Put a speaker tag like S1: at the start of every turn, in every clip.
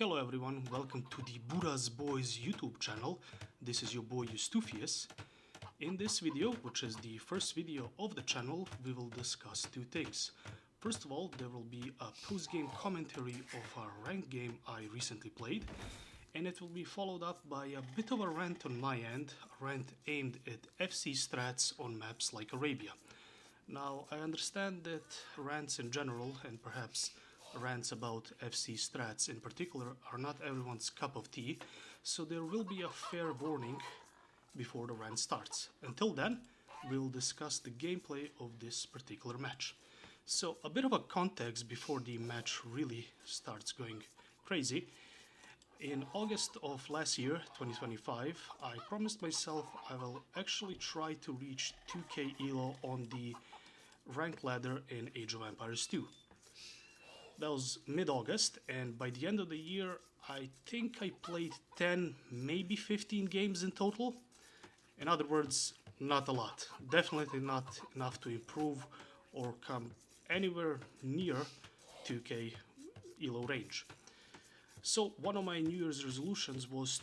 S1: Hello everyone, welcome to the Buddha's Boys YouTube channel. This is your boy Eustufius. In this video, which is the first video of the channel, we will discuss two things. First of all, there will be a post-game commentary of a ranked game I recently played, and it will be followed up by a bit of a rant on my end, a rant aimed at FC strats on maps like Arabia. Now, I understand that rants in general, and perhaps rants about FC strats in particular, are not everyone's cup of tea, so there will be a fair warning before the rant starts. Until then, we'll discuss the gameplay of this particular match. So, a bit of a context before the match really starts going crazy. In August of last year, 2025, I promised myself I will actually try to reach 2k elo on the rank ladder in Age of Empires 2. That was mid-August, and by the end of the year, I think I played 10, maybe 15 games in total. In other words, not a lot. Definitely not enough to improve or come anywhere near 2k elo range. So one of my New Year's resolutions was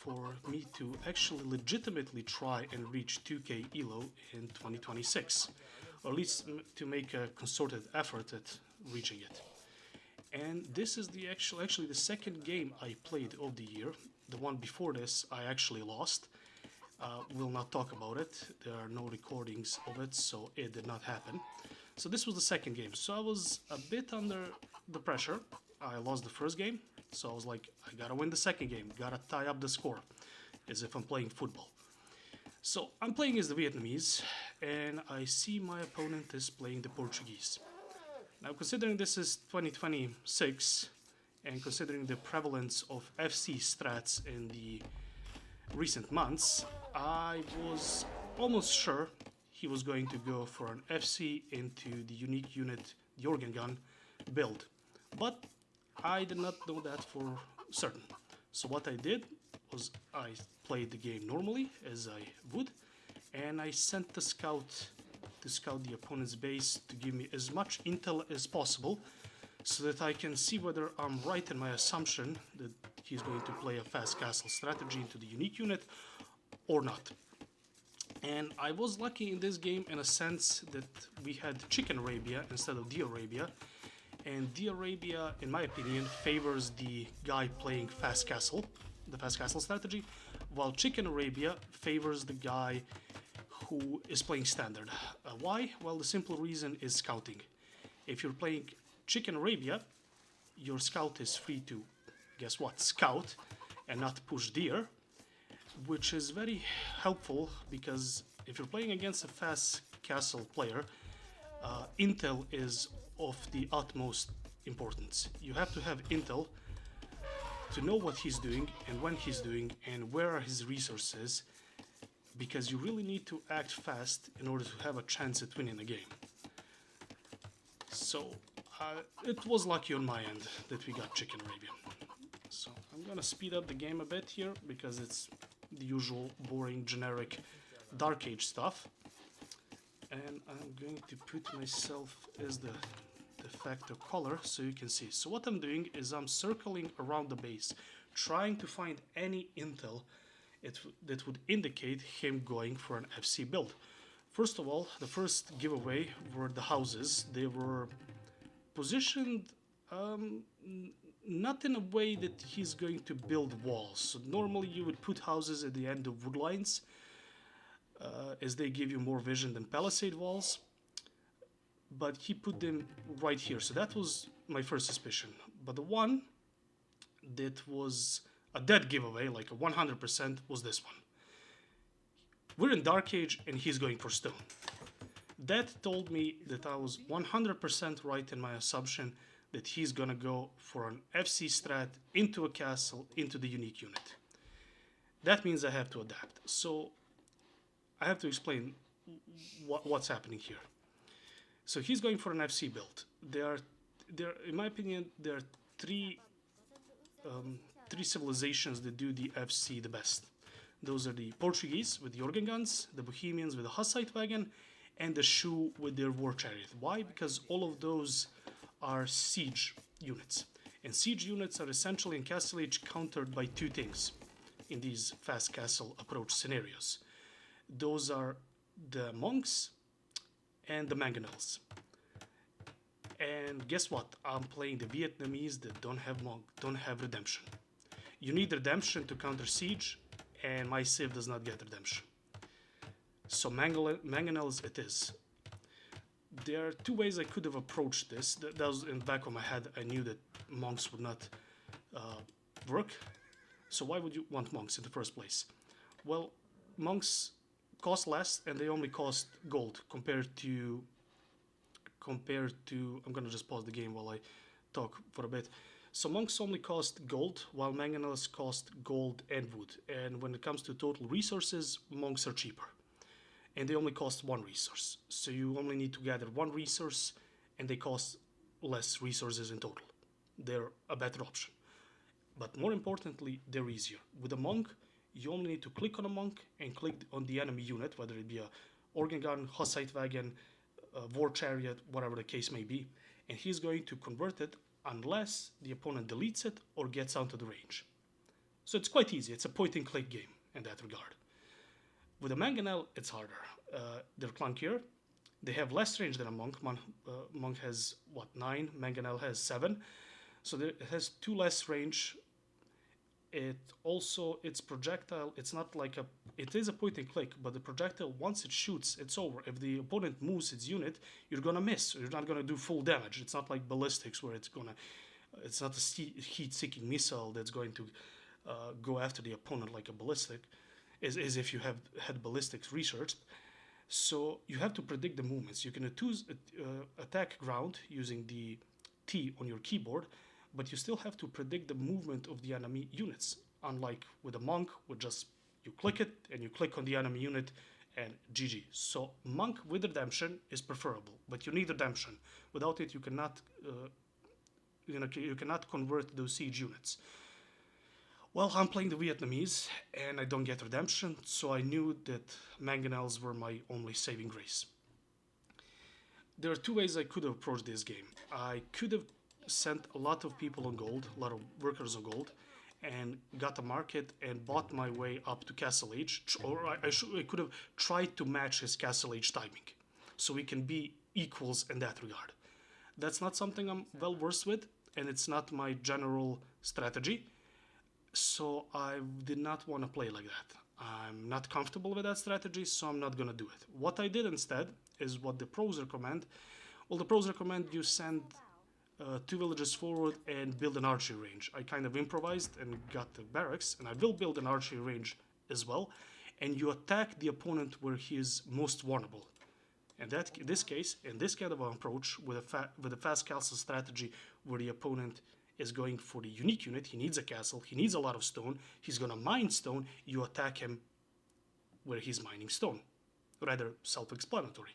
S1: for me to actually legitimately try and reach 2k elo in 2026. Or at least to make a concerted effort at reaching it. And this is actually the second game I played of the year. The one before this I actually lost. We'll not talk about it. There are no recordings of it, so it did not happen. So this was the second game. So I was a bit under the pressure. I lost the first game, so I was like, I gotta win the second game, gotta tie up the score, as if I'm playing football. So I'm playing as the Vietnamese, and I see my opponent is playing the Portuguese. Now, considering this is 2026, and considering the prevalence of FC strats in the recent months, I was almost sure he was going to go for an FC into the unique unit, the organ gun build. But I did not know that for certain. So what I did was I played the game normally, as I would, and I sent the scout to scout the opponent's base to give me as much intel as possible so that I can see whether I'm right in my assumption that he's going to play a fast castle strategy into the unique unit or not. And I was lucky in this game in a sense that we had Chicken Arabia instead of the Arabia. And the Arabia, in my opinion, favors the guy playing fast castle, the fast castle strategy, while Chicken Arabia favors the guy who is playing standard. Why? Well, the simple reason is scouting. If you're playing Chicken Arabia, your scout is free to, guess what, scout and not push deer, which is very helpful because if you're playing against a fast castle player, intel is of the utmost importance. You have to have intel to know what he's doing and when he's doing and where are his resources, because you really need to act fast in order to have a chance at winning the game. So it was lucky on my end that we got Chicken Arabia. So I'm gonna speed up the game a bit here because it's the usual boring generic Dark Age stuff. And I'm going to put myself as the de facto color so you can see. So what I'm doing is I'm circling around the base, trying to find any intel that would indicate him going for an FC build. First of all, the first giveaway were the houses. They were positioned not in a way that he's going to build walls. So normally you would put houses at the end of wood lines, as they give you more vision than palisade walls, but he put them right here, so that was my first suspicion. But the one that was a dead giveaway, like a 100%, was this one. We're in Dark Age and he's going for stone. That told me that I was 100% right in my assumption that he's gonna go for an FC strat into a castle, into the unique unit. That means I have to adapt. So I have to explain what's happening here. So he's going for an FC build. In my opinion, there are three civilizations that do the FC the best. Those are the Portuguese with the organ guns, the Bohemians with the Hussite wagon, and the Shu with their war chariot. Why? Because all of those are siege units. And siege units are essentially in Castle Age countered by two things in these fast castle approach scenarios. Those are the monks and the mangonels. And guess what? I'm playing the Vietnamese that don't have redemption. You need redemption to counter siege, and my civ does not get redemption. So mangonels it is. There are two ways I could have approached this. That was in the back of my head. I knew that monks would not work. So why would you want monks in the first place? Well, monks cost less and they only cost gold compared to I'm gonna just pause the game while I talk for a bit. So monks only cost gold while mangonels cost gold and wood. And when it comes to total resources, monks are cheaper. And they only cost one resource. So you only need to gather one resource and they cost less resources in total. They're a better option. But more importantly, they're easier. With a monk, you only need to click on a monk and click on the enemy unit, whether it be a organ gun, Hussite wagon, war chariot, whatever the case may be, and he's going to convert it unless the opponent deletes it or gets out of the range. So it's quite easy. It's a point and click game in that regard. With a mangonel, it's harder. They're clunkier. They have less range than a monk. Monk has, 9? Mangonel has 7. So it has 2 less range. Its projectile, it's not like it is a point and click, but the projectile, once it shoots, it's over. If the opponent moves its unit, you're gonna miss. You're not gonna do full damage. It's not like ballistics where it's not a heat-seeking missile that's going to go after the opponent like a ballistic, as if you have had ballistics researched. So you have to predict the movements. You can attack ground using the T on your keyboard, but you still have to predict the movement of the enemy units. Unlike with a monk, with just you click it and you click on the enemy unit and GG. So monk with redemption is preferable, but you need redemption. Without it, you cannot convert those siege units. Well, I'm playing the Vietnamese and I don't get redemption, so I knew that mangonels were my only saving grace. There are two ways I could have approached this game. I could have sent a lot of people on gold, a lot of workers on gold, and got a market and bought my way up to Castle Age, or I could have tried to match his Castle Age timing, so we can be equals in that regard. That's not something I'm well versed with, and it's not my general strategy, so I did not want to play like that. I'm not comfortable with that strategy, so I'm not gonna do it. What I did instead is what the pros recommend. Well, the pros recommend you send 2 villages forward and build an archery range. I kind of improvised and got the barracks, and I will build an archery range as well. And you attack the opponent where he is most vulnerable. And in this case, in this kind of an approach, with a fast castle strategy, where the opponent is going for the unique unit, he needs a castle, he needs a lot of stone, he's gonna mine stone, you attack him where he's mining stone. Rather self-explanatory.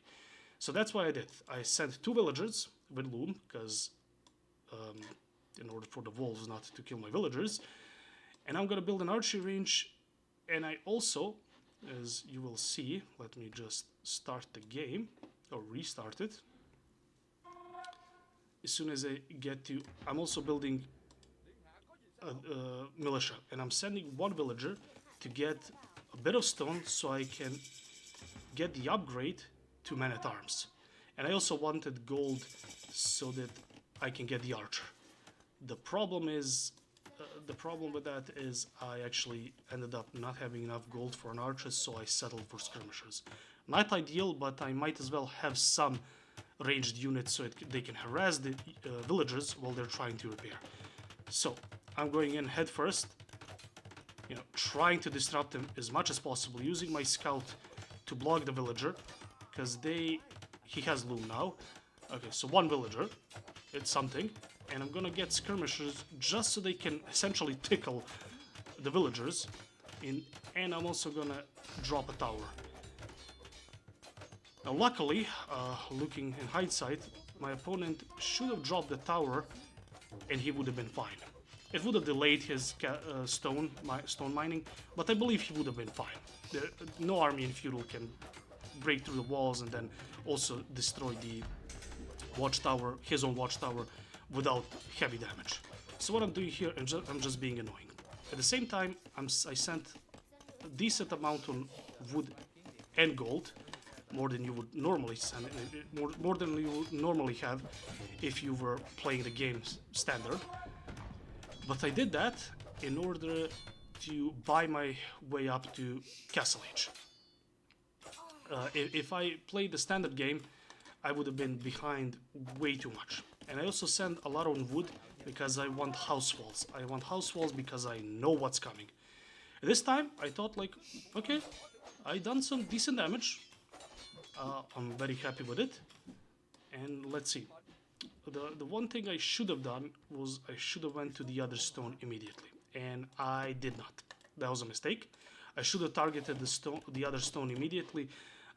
S1: So that's what I did. I sent 2 villagers with loom, because in order for the wolves not to kill my villagers. And I'm gonna build an archery range, and I also, as you will see, let me just start the game, or restart it. As soon as I get to, I'm also building a militia, and I'm sending 1 villager to get a bit of stone so I can get the upgrade to man-at-arms. And I also wanted gold so that I can get the archer. The problem with that is I actually ended up not having enough gold for an archer, so I settled for skirmishers. Not ideal, but I might as well have some ranged units so they can harass the villagers while they're trying to repair. So I'm going in head first, trying to disrupt them as much as possible, using my scout to block the villager, because he has loom now. Okay, so 1 villager, it's something, and I'm gonna get skirmishers just so they can essentially tickle the villagers, and I'm also gonna drop a tower. Now luckily, looking in hindsight, my opponent should have dropped the tower and he would have been fine. It would have delayed his stone mining, but I believe he would have been fine. No army in feudal can break through the walls and then also destroy the watchtower, his own watchtower, without heavy damage. So what I'm doing here, I'm just being annoying. At the same time, I sent a decent amount on wood and gold, more than you would normally send, more than you would normally have if you were playing the game standard. But I did that in order to buy my way up to Castle Age. If I played the standard game, I would have been behind way too much. And I also sent a lot on wood because I want house walls. I want house walls because I know what's coming. This time I thought like, okay, I done some decent damage. I'm very happy with it. And let's see. The one thing I should have done was I should have went to the other stone immediately. And I did not. That was a mistake. I should have targeted the other stone immediately.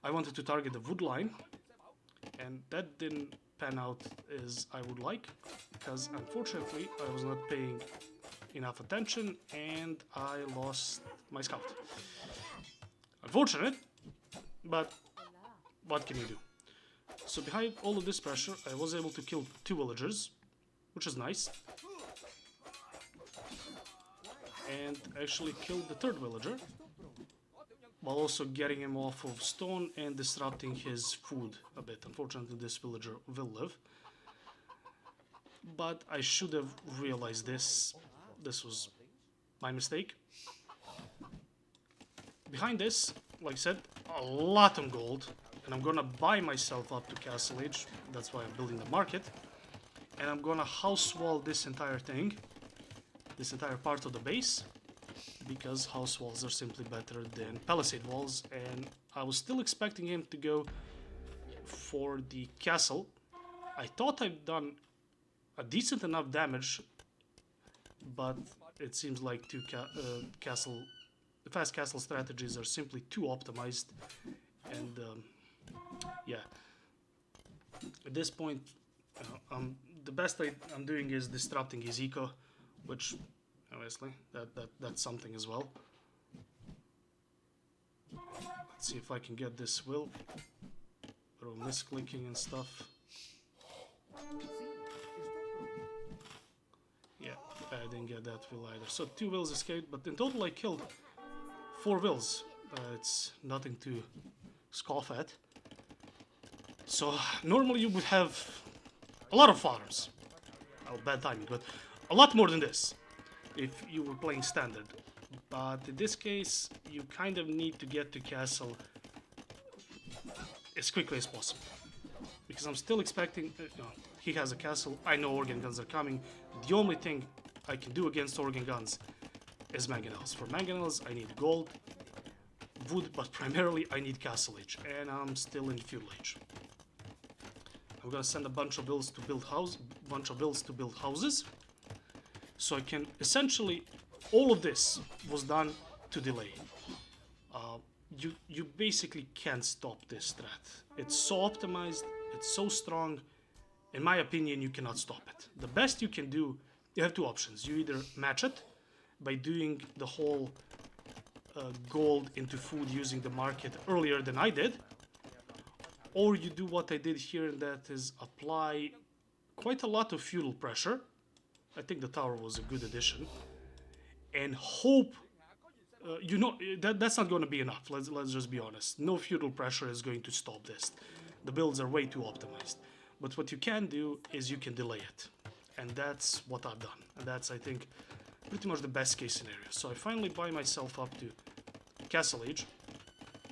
S1: I wanted to target the wood line. And that didn't pan out as I would like. Because unfortunately I was not paying enough attention and I lost my scout. Unfortunate, but what can you do? So behind all of this pressure, I was able to kill 2 villagers, which is nice. And actually killed the 3rd villager, while also getting him off of stone and disrupting his food a bit. Unfortunately, this villager will live. But I should have realized this. This was my mistake. Behind this, like I said, a lot of gold. And I'm gonna buy myself up to Castle Age. That's why I'm building the market. And I'm gonna house wall this entire thing. This entire part of the base. Because house walls are simply better than palisade walls. And I was still expecting him to go for the castle. I thought I'd done a decent enough damage. But it seems like fast castle strategies are simply too optimized. And yeah, at this point, the best I'm doing is disrupting his eco, which obviously that's something as well. Let's see if I can get this will through misclicking and stuff. Yeah, I didn't get that will either. So 2 wills escaped, but in total I killed 4 wills. It's nothing to scoff at. So normally you would have a lot of farms. Oh, bad timing, but a lot more than this if you were playing standard. But in this case, you kind of need to get to castle as quickly as possible. Because I'm still expecting... he has a castle, I know organ guns are coming. The only thing I can do against organ guns is mangonels. For mangonels, I need gold, wood, but primarily I need Castle Age, and I'm still in Feudal Age. I'm gonna send a bunch of builds to build houses, so I can essentially all of this was done to delay. You basically can't stop this strat. It's so optimized, it's so strong. In my opinion, you cannot stop it. The best you can do, you have 2 options. You either match it by doing the whole gold into food using the market earlier than I did, or you do what I did here, and that is apply quite a lot of feudal pressure. I think the tower was a good addition, and hope that's not going to be enough. Let's just be honest. No feudal pressure is going to stop this. The builds are way too optimized. But what you can do is you can delay it, and that's what I've done. And that's, I think, pretty much the best case scenario. So I finally buy myself up to Castle Age.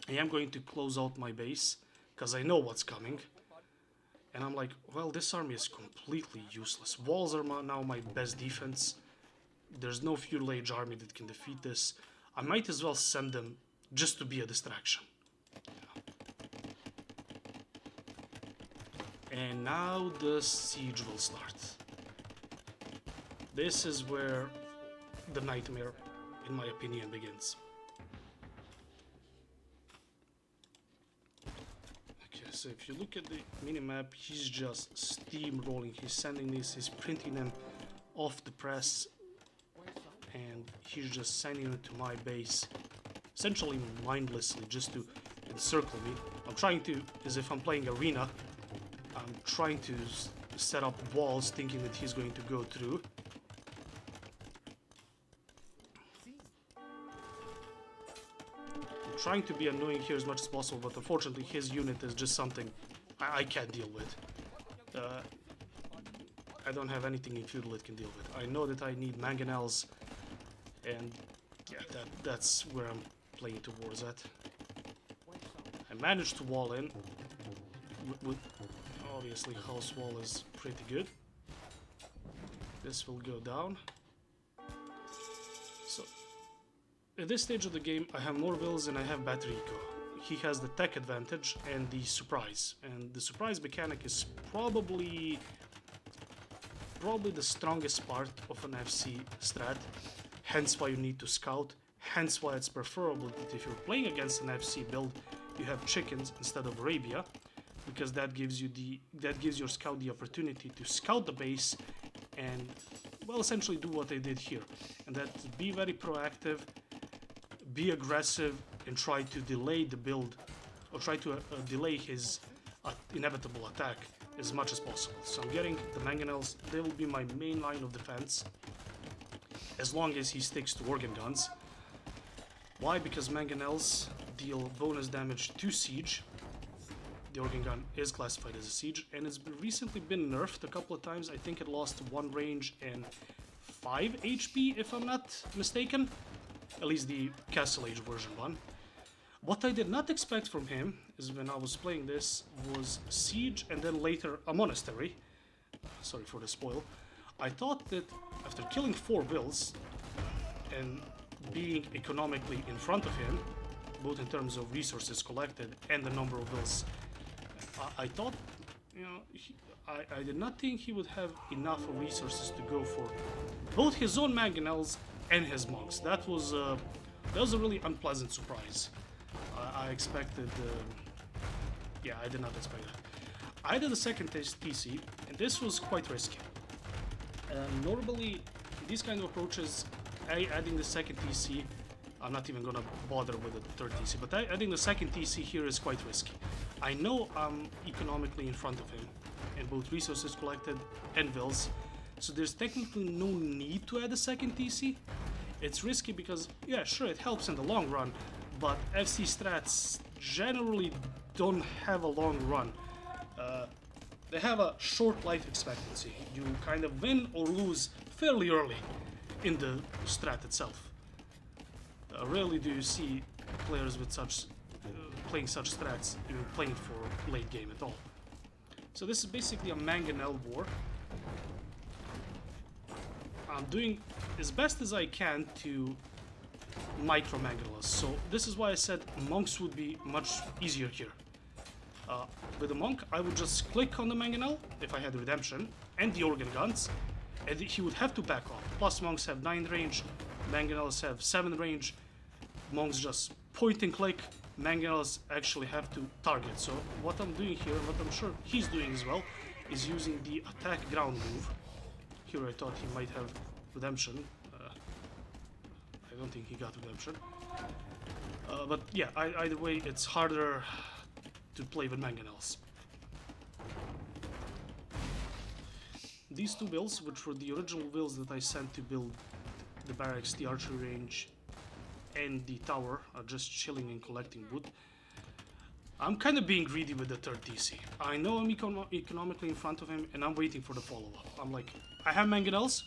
S1: I am going to close out my base because I know what's coming. And I'm like, well, this army is completely useless. Walls are now my best defense. There's no Feudal Age army that can defeat this. I might as well send them just to be a distraction. And now the siege will start. This is where the nightmare, in my opinion, begins. Okay, so if you look at the minimap, he's just steamrolling. He's sending these, he's printing them off the press, and he's just sending them to my base, essentially mindlessly, just to encircle me. I'm trying to, as if I'm playing arena, I'm trying to set up walls thinking that he's going to go through. trying to be annoying here as much as possible, but unfortunately his unit is just something I can't deal with. I don't have anything in feudal it can deal with. I know that I need mangonels, and yeah, that's where I'm playing towards at. I managed to wall in. Obviously, house wall is pretty good. This will go down. So, at this stage of the game, I have more vills and I have better eco. He has the tech advantage and the surprise. And the surprise mechanic is probably the strongest part of an FC strat. Hence why you need to scout. Hence why it's preferable that if you're playing against an FC build, you have chickens instead of Arabia, because that gives your scout the opportunity to scout the base and, well, essentially do what they did here, and that's be very proactive, be aggressive, and try to delay the build, or try to delay his inevitable attack as much as possible. So I'm getting the mangonels. They will be my main line of defense as long as he sticks to organ guns. Why? Because mangonels deal bonus damage to siege. The organ gun is classified as a siege, and it's recently been nerfed a couple of times. I think it lost 1 range and 5 HP, if I'm not mistaken. At least the Castle Age version 1. What I did not expect from him is, when I was playing this, was siege and then later a monastery. Sorry for the spoil. I thought that after killing 4 vills and being economically in front of him, both in terms of resources collected and the number of vills, I thought, you know, I did not think he would have enough resources to go for both his own mangonels and his monks. That was a really unpleasant surprise. I expected, yeah, I did not expect that. I did a second TC, and this was quite risky. Normally, these kind of approaches, adding the second TC, I'm not even gonna bother with the third TC, but adding the second TC here is quite risky. I know I'm economically in front of him, in both resources collected and vills, so there's technically no need to add a second TC. It's risky because, yeah, sure, it helps in the long run, but FC strats generally don't have a long run. They have a short life expectancy. You kind of win or lose fairly early in the strat itself. Rarely do you see players with such playing such strats playing for late game at all. So this is basically a mangonel war. I'm doing as best as I can to micro mangonels. So this is why I said monks would be much easier here. With a monk, I would just click on the mangonel if I had redemption and the organ guns, and he would have to back off. Plus monks have 9 range, mangonels have 7 range. Monks just point and click, mangonels actually have to target. So what I'm doing here, what I'm sure he's doing as well, is using the attack ground move. Here I thought he might have redemption. I don't think he got redemption. But yeah, either way, it's harder to play with mangonels. These 2 builds, which were the original builds that I sent to build the barracks, the archery range, and the tower, are just chilling and collecting wood. I'm kind of being greedy with the third TC. I know I'm economically in front of him, and I'm waiting for the follow-up. I'm like, I have mangonels,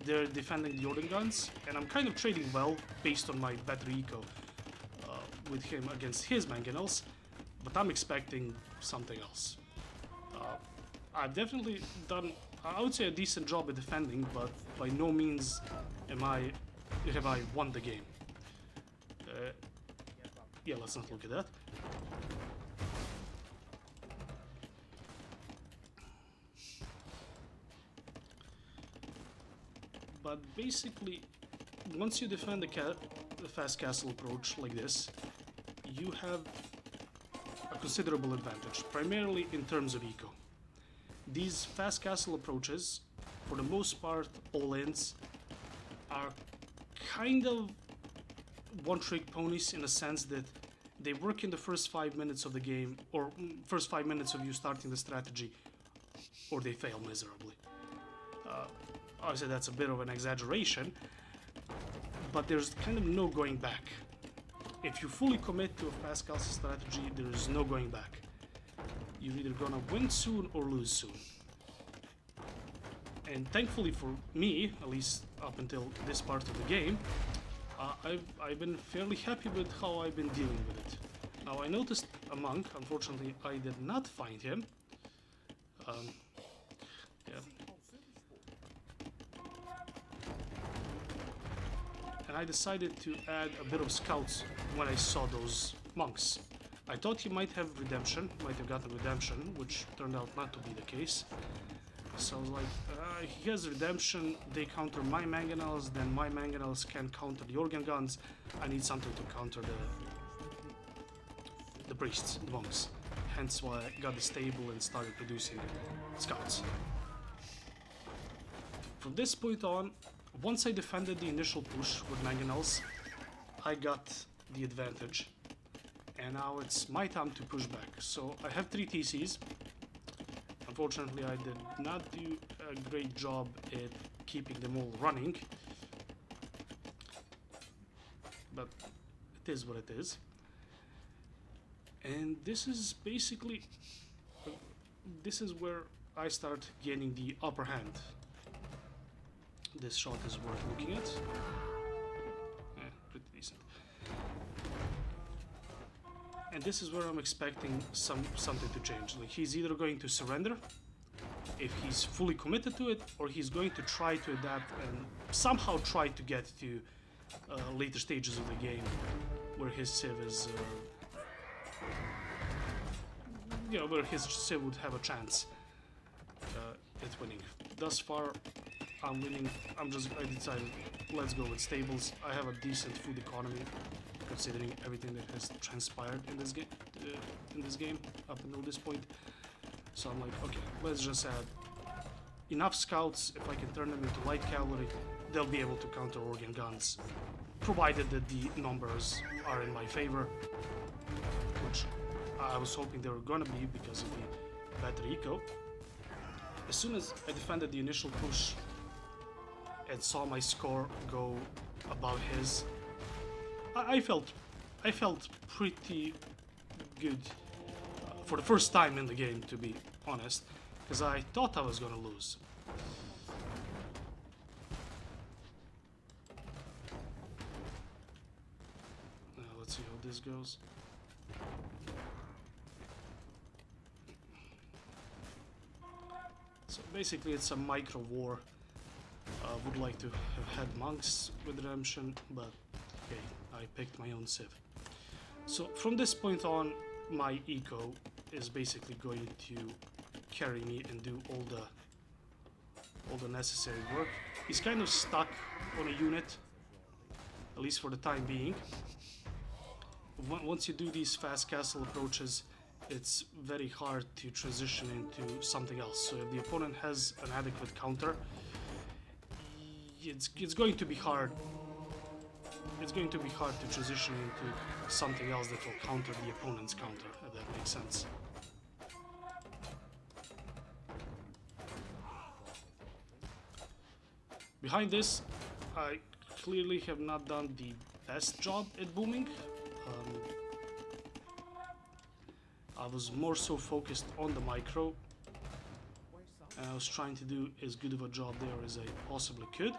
S1: they're defending the organ guns, and I'm kind of trading well based on my better eco with him against his mangonels, but I'm expecting something else. I've definitely done, I would say, a decent job at defending, but by no means have I won the game. Yeah, let's not look at that. But basically, once you defend the fast castle approach like this, you have a considerable advantage, primarily in terms of eco. These fast castle approaches, for the most part, all-ins, are kind of one-trick ponies in a sense that they work in the first 5 minutes of the game, or first 5 minutes of you starting the strategy, or they fail miserably. Obviously that's a bit of an exaggeration, but there's kind of no going back. if you fully commit to a fast castle strategy, there is no going back. You're either gonna win soon or lose soon. And thankfully for me, at least up until this part of the game, I've been fairly happy with how I've been dealing with it. Now I noticed a monk. Unfortunately, I did not find him. Yeah. And I decided to add a bit of scouts when I saw those monks. I thought he might have redemption, might have gotten redemption, which turned out not to be the case. So I was like, he has redemption, they counter my mangonels, then my mangonels can counter the organ guns. I need something to counter the priests, the monks. Hence why I got the stable and started producing scouts. From this point on, once I defended the initial push with mangonels, I got the advantage. And now it's my time to push back. So I have 3 TCs. Unfortunately, I did not do a great job at keeping them all running. But it is what it is. And this is basically... this is where I start gaining the upper hand. This shot is worth looking at. Yeah, pretty decent. And this is where I'm expecting something to change. Like, he's either going to surrender if he's fully committed to it, or he's going to try to adapt and somehow try to get to later stages of the game where his civ is, where his civ would have a chance at winning. Thus far, I'm winning. I decided, let's go with stables. I have a decent food economy, considering everything that has transpired in this game up until this point. So I'm like, okay, let's just add enough scouts. If I can turn them into light cavalry, they'll be able to counter organ guns, provided that the numbers are in my favor, which I was hoping they were gonna be because of the better eco. As soon as I defended the initial push and saw my score go above his, I felt pretty good for the first time in the game, to be honest, because I thought I was gonna lose. Now let's see how this goes. So basically it's a micro war. I would like to have had monks with redemption, but okay, I picked my own civ. So from this point on, my eco is basically going to carry me and do all the necessary work. He's kind of stuck on a unit, at least for the time being. Once you do these fast castle approaches, it's very hard to transition into something else. So if the opponent has an adequate counter, it's going to be hard. It's going to be hard to transition into something else that will counter the opponent's counter, if that makes sense. Behind this, I clearly have not done the best job at booming. I was more so focused on the micro, and I was trying to do as good of a job there as I possibly could.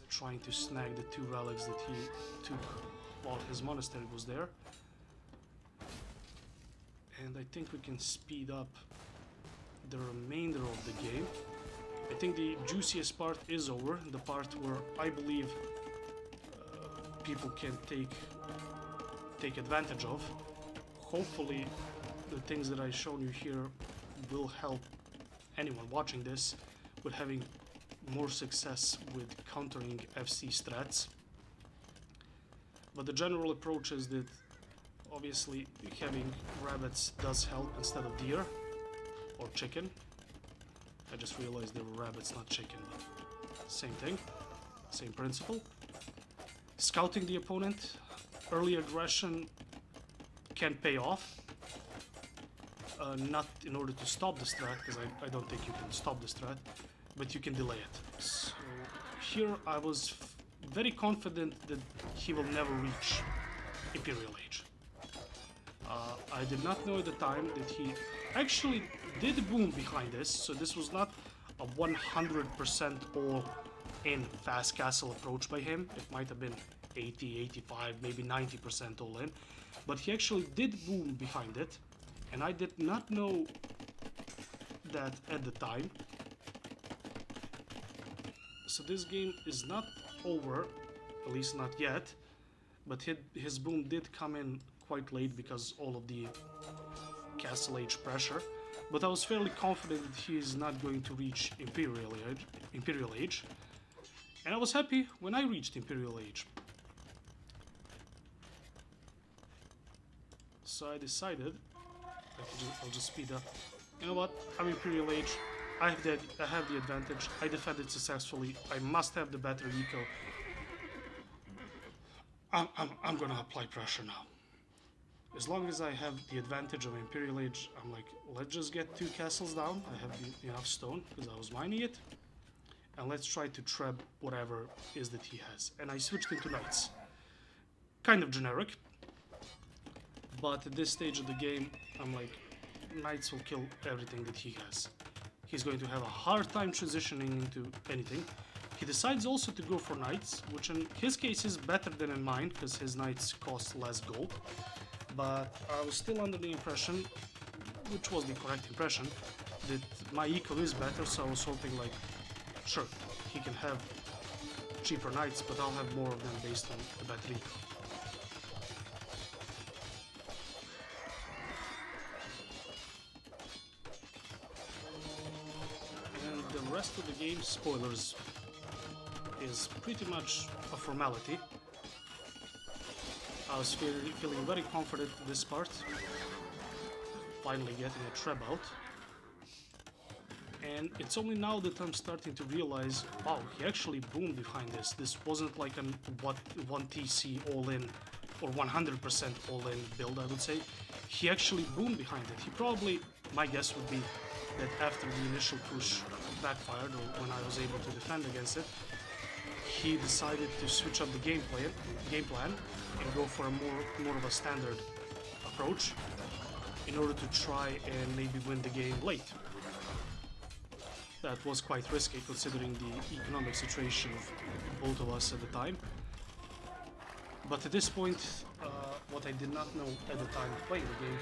S1: Trying to snag the 2 relics that he took while his monastery was there. And I think we can speed up the remainder of the game. I think the juiciest part is over, the part where I believe people can take advantage of. Hopefully the things that I've shown you here will help anyone watching this with having more success with countering FC strats. But the general approach is that obviously having rabbits does help instead of deer or chicken. I just realized they were rabbits, not chicken, but same thing, same principle. Scouting the opponent, early aggression can pay off. Not in order to stop the strat, because I don't think you can stop the strat, but you can delay it. So here I was very confident that he will never reach Imperial Age. I did not know at the time that he actually did boom behind this, so this was not a 100% all-in fast castle approach by him. It might have been 80, 85, maybe 90% all-in, but he actually did boom behind it, and I did not know that at the time. So this game is not over, at least not yet, but his boom did come in quite late because all of the Castle Age pressure, but I was fairly confident that he is not going to reach Imperial Age, and I was happy when I reached Imperial Age. So I decided, I'll just speed up. You know what? I'm Imperial Age. I have the advantage. I defended successfully. I must have the better eco. I'm gonna apply pressure now. As long as I have the advantage of Imperial Age, I'm like, let's just get 2 castles down. I have enough stone because I was mining it. And let's try to trap whatever is that he has. And I switched into knights. Kind of generic. But at this stage of the game, I'm like, knights will kill everything that he has. He's going to have a hard time transitioning into anything. He decides also to go for knights, which in his case is better than in mine, because his knights cost less gold. But I was still under the impression, which was the correct impression, that my eco is better, so I was hoping like, sure, he can have cheaper knights, but I'll have more of them based on the better eco. And the rest of the game, spoilers, is pretty much a formality. I was feeling very confident in this part, finally getting a trap out. And it's only now that I'm starting to realize, wow, he actually boomed behind this. This wasn't like an 1TC all-in or 100% all-in build, I would say. He actually boomed behind it. He probably, my guess would be that after the initial push backfired, or when I was able to defend against it, he decided to switch up the game plan and go for a more of a standard approach in order to try and maybe win the game late. That was quite risky considering the economic situation of both of us at the time. But at this point, what I did not know at the time of playing the game,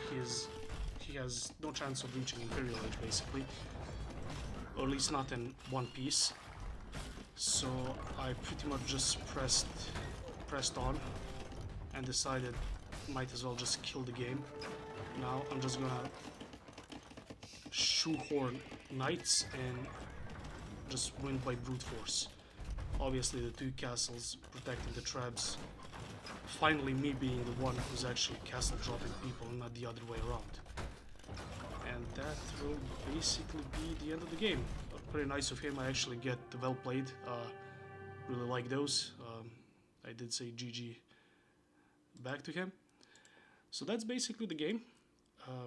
S1: he has no chance of reaching Imperial Age basically, or at least not in one piece. So I pretty much just pressed on and decided might as well just kill the game. Now I'm just gonna shoehorn knights and just win by brute force. Obviously the 2 castles protecting the traps. Finally me being the one who's actually castle dropping people, not the other way around. And that will basically be the end of the game. Pretty nice of him. I actually get the well played. Really like those. I did say GG back to him. So that's basically the game.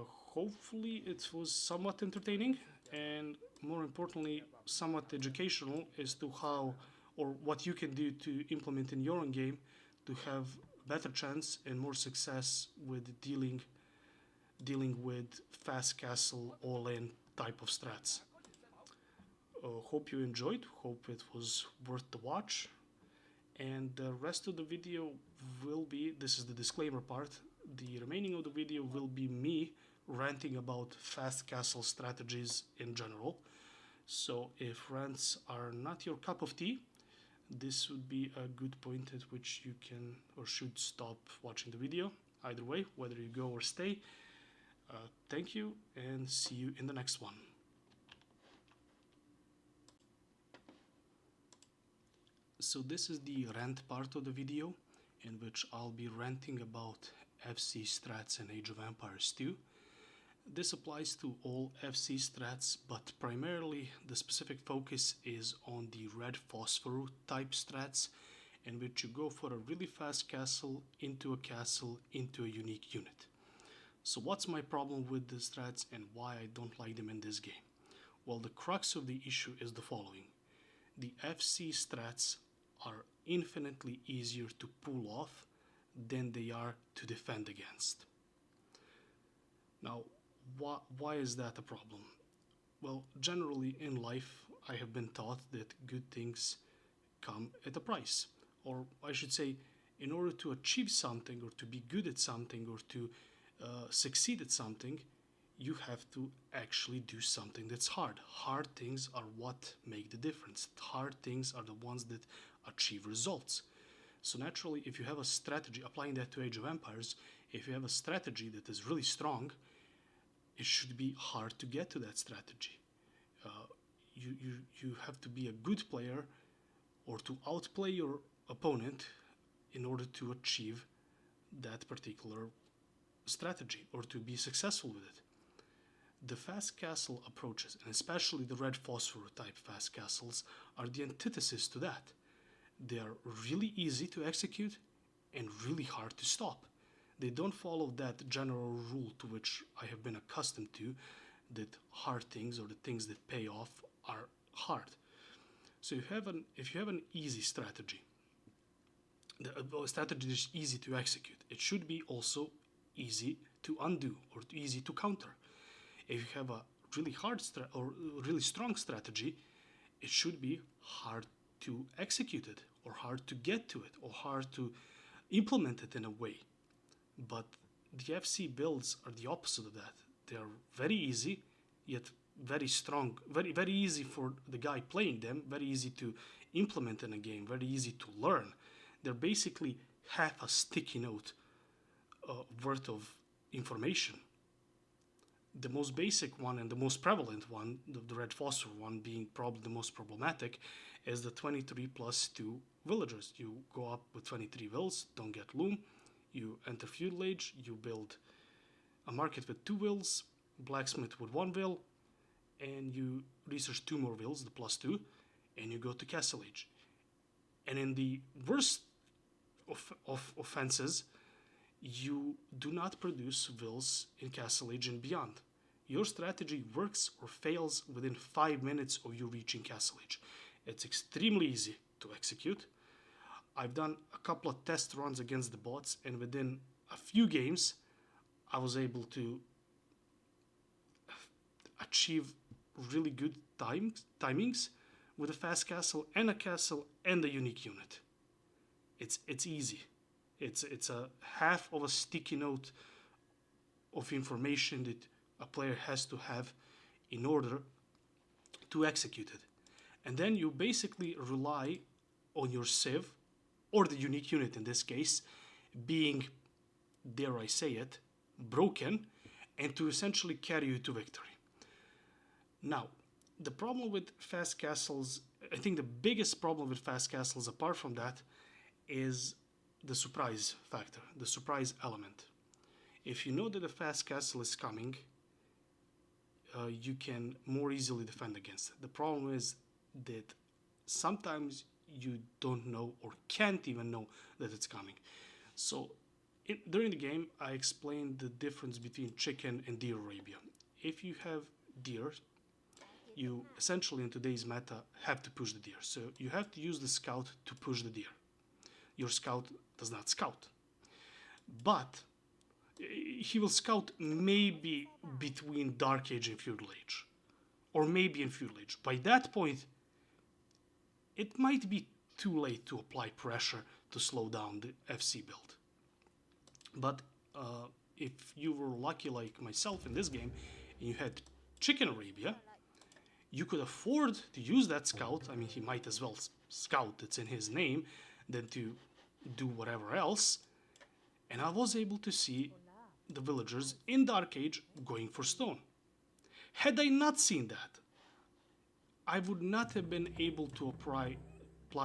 S1: Hopefully it was somewhat entertaining and more importantly somewhat educational as to how or what you can do to implement in your own game to have better chance and more success with dealing with fast castle all-in type of strats. Hope you enjoyed, hope it was worth the watch, and the rest of the video will be, this is the disclaimer part, the remaining of the video will be me ranting about fast castle strategies in general. So if rants are not your cup of tea, this would be a good point at which you can or should stop watching the video. Either way, whether you go or stay. Thank you and see you in the next one. So this is the rant part of the video, in which I'll be ranting about FC strats in Age of Empires 2. This applies to all FC strats, but primarily the specific focus is on the red phosphor type strats, in which you go for a really fast castle into a unique unit. So what's my problem with the strats and why I don't like them in this game? Well, the crux of the issue is the following. The FC strats are infinitely easier to pull off than they are to defend against. Now, why is that a problem? Well, generally in life, I have been taught that good things come at a price. Or I should say, in order to achieve something or to be good at something or to succeed at something, you have to actually do something that's hard. Hard things are what make the difference. Hard things are the ones that achieve results. So naturally, if you have a strategy, applying that to Age of Empires, if you have a strategy that is really strong, it should be hard to get to that strategy. You have to be a good player or to outplay your opponent in order to achieve that particular strategy or to be successful with it. The fast castle approaches, and especially the red phosphor type fast castles, are the antithesis to that. They are really easy to execute and really hard to stop. They don't follow that general rule to which I have been accustomed to, that hard things or the things that pay off are hard. So if you have an easy strategy, a strategy that is easy to execute, it should be also easy to undo or easy to counter. If you have a really hard or really strong strategy, it should be hard to execute it or hard to get to it or hard to implement it in a way. But the FC builds are the opposite of that. They are very easy, yet very strong, very easy for the guy playing them, very easy to implement in a game, very easy to learn. They're basically half a sticky note worth of information. The most basic one and the most prevalent one, the red phosphor one being probably the most problematic, is the 23 plus 2 villagers. You go up with 23 vills, don't get loom, you enter feudal age, you build a market with 2 vills, blacksmith with 1 vill, and you research 2 more vills, the plus 2, and you go to castle age. And in the worst of offenses, you do not produce vills in castle age and beyond. Your strategy works or fails within 5 minutes of you reaching castle age. It's extremely easy to execute. I've done a couple of test runs against the bots, and within a few games, I was able to achieve really good timings with a fast castle and a unique unit. It's easy. It's a half of a sticky note of information that a player has to have in order to execute it. And then you basically rely on your civ, or the unique unit in this case, being, dare I say it, broken, and to essentially carry you to victory. Now, the problem with fast castles, I think the biggest problem with fast castles apart from that is the surprise factor, the surprise element. If you know that a fast castle is coming, you can more easily defend against it. The problem is that sometimes you don't know or can't even know that it's coming. So during the game, I explained the difference between chicken and deer Arabia. If you have deer, you essentially in today's meta have to push the deer. So you have to use the scout to push the deer. Your scout does not scout. But he will scout maybe between Dark Age and Feudal Age. Or maybe in Feudal Age. By that point, it might be too late to apply pressure to slow down the FC build. But if you were lucky like myself in this game, and you had Chicken Arabia, you could afford to use that scout. I mean, he might as well scout, it's in his name, than to do whatever else. And I was able to see the villagers in Dark Age going for stone. Had I not seen that, I would not have been able to apply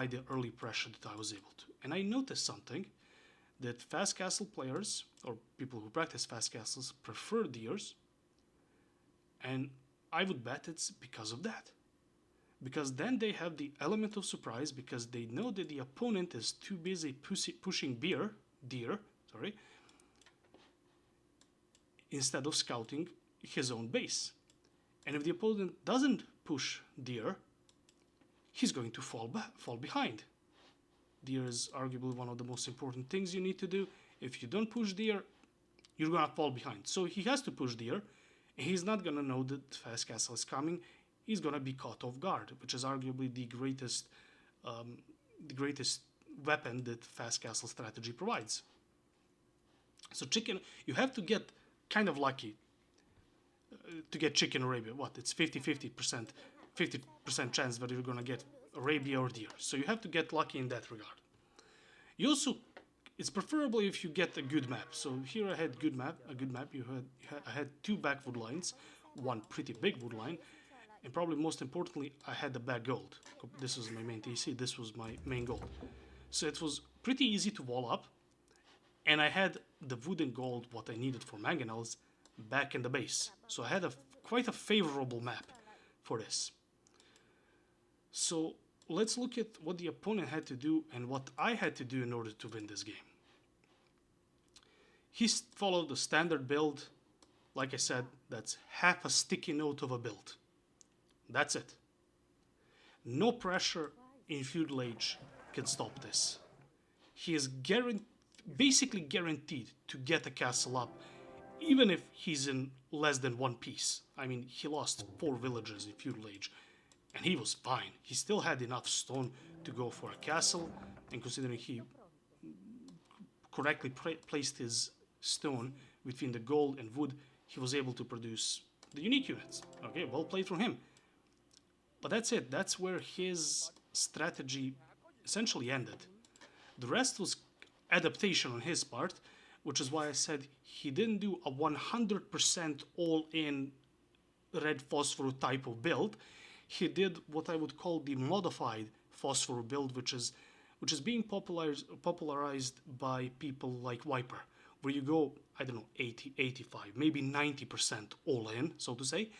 S1: the early pressure that I was able to. And I noticed something, that fast castle players, or people who practice fast castles, prefer deers. And I would bet it's because of that. Because then they have the element of surprise, because they know that the opponent is too busy pushing deer, instead of scouting his own base. And if the opponent doesn't push deer, he's going to fall behind. Deer is arguably one of the most important things you need to do. If you don't push deer, you're gonna fall behind. So he has to push deer, and he's not gonna know that fast castle is coming. He's gonna be caught off guard, which is arguably the greatest weapon that fast castle strategy provides. So chicken, you have to get kind of lucky to get chicken Arabia. What? It's 50% chance that you're gonna get Arabia or deer. So you have to get lucky in that regard. You also, it's preferable if you get a good map. So here I had a good map. I had two back wood lines, one pretty big wood line, and probably most importantly, I had the back gold. This was my main TC. This was my main gold. So it was pretty easy to wall up, and I had the wood and gold, what I needed for mangonels, back in the base. So I had quite a favorable map for this. So let's look at what the opponent had to do and what I had to do in order to win this game. He followed the standard build. Like I said, that's half a sticky note of a build. That's it. No pressure in feudal age can stop this. He is basically guaranteed to get a castle up, even if he's in less than one piece. I mean, he lost 4 villagers in feudal age, and he was fine. He still had enough stone to go for a castle, and considering he correctly placed his stone between the gold and wood, he was able to produce the unique units. Okay, well played from him. But that's it. That's where his strategy essentially ended. The rest was adaptation on his part, which is why I said he didn't do a 100% all-in red phosphor type of build. He did what I would call the modified phosphor build, which is being popularized by people like Viper, where you go, I don't know, 80, 85, maybe 90% all in, so to say,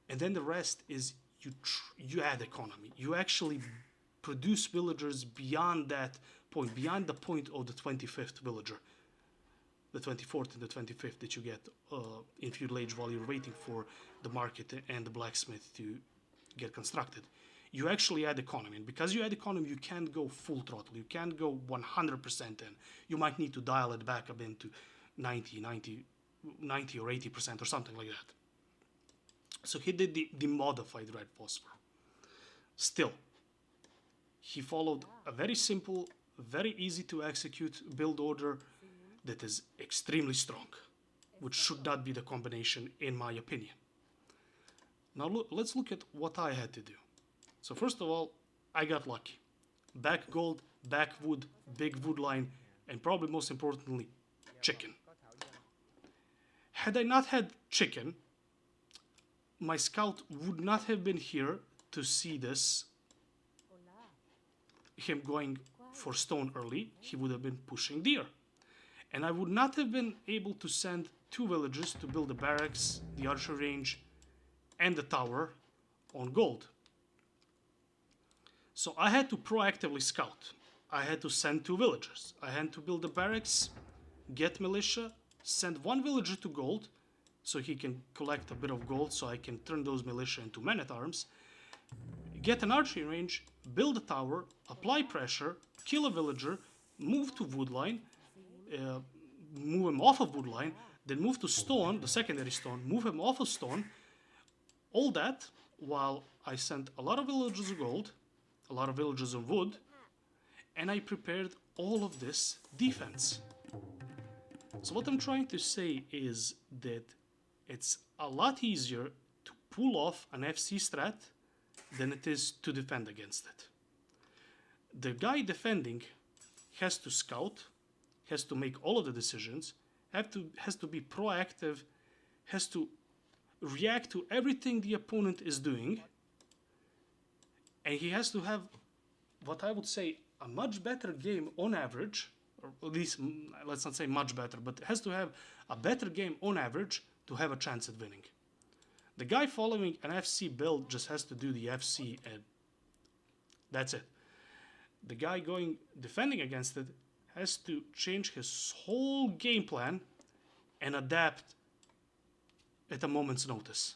S1: and then the rest is you add economy. You actually produce villagers beyond that point, beyond the point of the 25th villager, the 24th and the 25th that you get in feudal age while you're waiting for the market and the blacksmith to get constructed. You actually add economy, and because you add economy, you can't go full throttle. You can't go 100% in. You might need to dial it back a bit to 90 or 80% or something like that. So he did the modified red phosphor. Still, he followed a very simple, very easy to execute build order that is extremely strong, which should not be the combination in my opinion. Now let's look at what I had to do. So first of all, I got lucky. Back gold, back wood, big wood line, and probably most importantly, chicken. Had I not had chicken, my scout would not have been here to see this, him going for stone early. He would have been pushing deer. And I would not have been able to send 2 villagers to build the barracks, the archer range, and the tower on gold. So I had to proactively scout. I had to send 2 villagers. I had to build the barracks, get militia, send 1 villager to gold, so he can collect a bit of gold so I can turn those militia into men-at-arms, get an archery range, build a tower, apply pressure, kill a villager, move to woodline, move him off of woodline, then move to stone, the secondary stone, move him off of stone. All that while I sent a lot of villagers of gold, a lot of villagers of wood, and I prepared all of this defense. So what I'm trying to say is that it's a lot easier to pull off an FC strat than it is to defend against it. The guy defending has to scout, has to make all of the decisions, has to be proactive, has to react to everything the opponent is doing, and he has to have what I would say a much better game on average, or at least let's not say much better, but has to have a better game on average to have a chance at winning. The guy following an FC build just has to do the FC and that's it. The guy defending against it has to change his whole game plan and adapt at a moment's notice.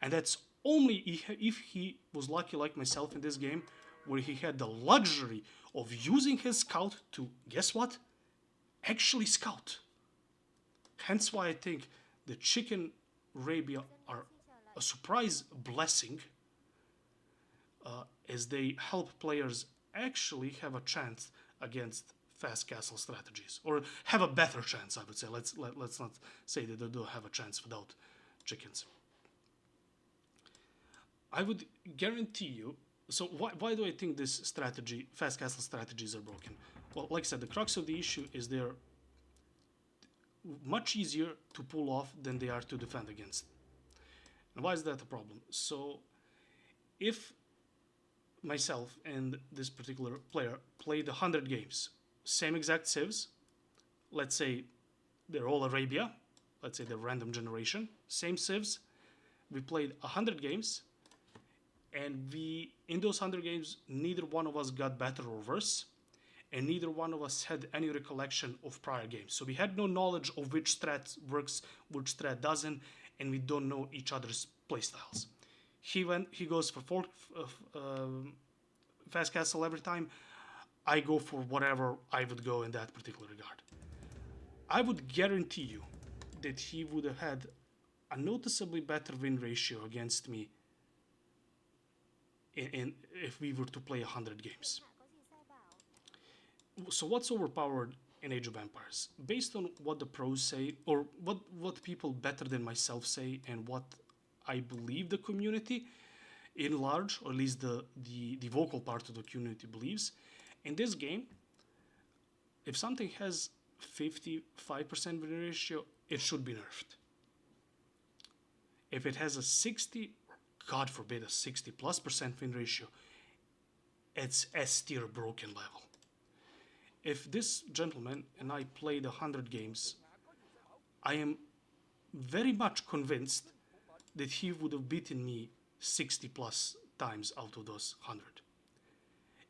S1: And that's only if he was lucky like myself in this game, where he had the luxury of using his scout to, guess what? Actually scout. Hence why I think the chicken Arabia are a surprise blessing, as they help players actually have a chance against fast castle strategies, or have a better chance, I would say. Let's not say that they don't have a chance without chickens. I would guarantee you. So why do I think this strategy, fast castle strategies, are broken? Well, like I said, the crux of the issue is they're much easier to pull off than they are to defend against. And why is that a problem? So if myself and this particular player played 100 games, same exact civs, let's say they're all Arabia, let's say they're random generation, same civs, we played 100 games, and in those 100 games, neither one of us got better or worse, and neither one of us had any recollection of prior games. So we had no knowledge of which strat works, which strat doesn't, and we don't know each other's playstyles. He goes for fast castle every time. I go for whatever I would go in that particular regard. I would guarantee you that he would have had a noticeably better win ratio against me if we were to play 100 games. So what's overpowered in Age of Empires? Based on what the pros say, or what people better than myself say, and what I believe the community in large, or at least the vocal part of the community believes, in this game, if something has 55% win ratio, it should be nerfed. If it has a 60, God forbid, a 60+% win ratio, it's S tier broken level. If this gentleman and I played 100 games, I am very much convinced that he would have beaten me 60 plus times out of those 100.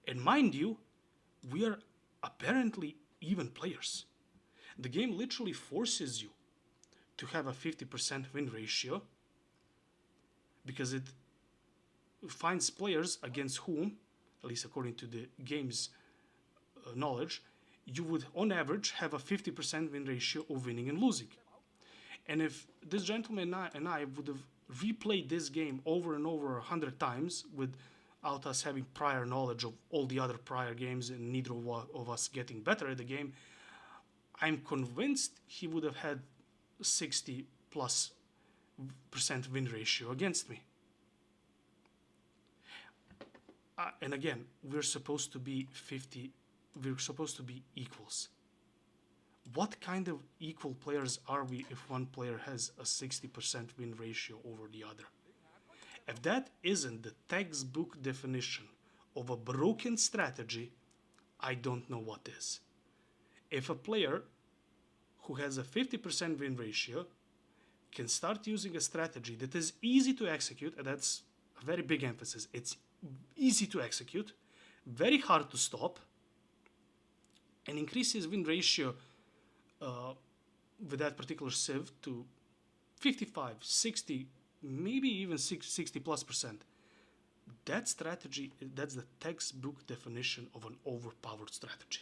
S1: And mind you, we are apparently even players. The game literally forces you to have a 50% win ratio because it finds players against whom, at least according to the game's knowledge, you would on average have a 50% win ratio of winning and losing. And if this gentleman and I would have replayed this game over and over 100 times without us having prior knowledge of all the other prior games and neither of us getting better at the game, I'm convinced he would have had 60+% win ratio against me. And again, we're supposed to be equals. What kind of equal players are we if one player has a 60% win ratio over the other? If that isn't the textbook definition of a broken strategy, I don't know what is. If a player who has a 50% win ratio can start using a strategy that is easy to execute, and that's a very big emphasis, it's easy to execute, very hard to stop, and increase his win ratio with that particular civ to 55, 60, maybe even 60+%. That strategy, that's the textbook definition of an overpowered strategy.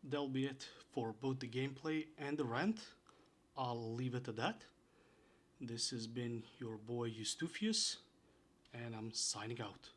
S1: That'll be it for both the gameplay and the rant. I'll leave it at that. This has been your boy Eustufius, and I'm signing out.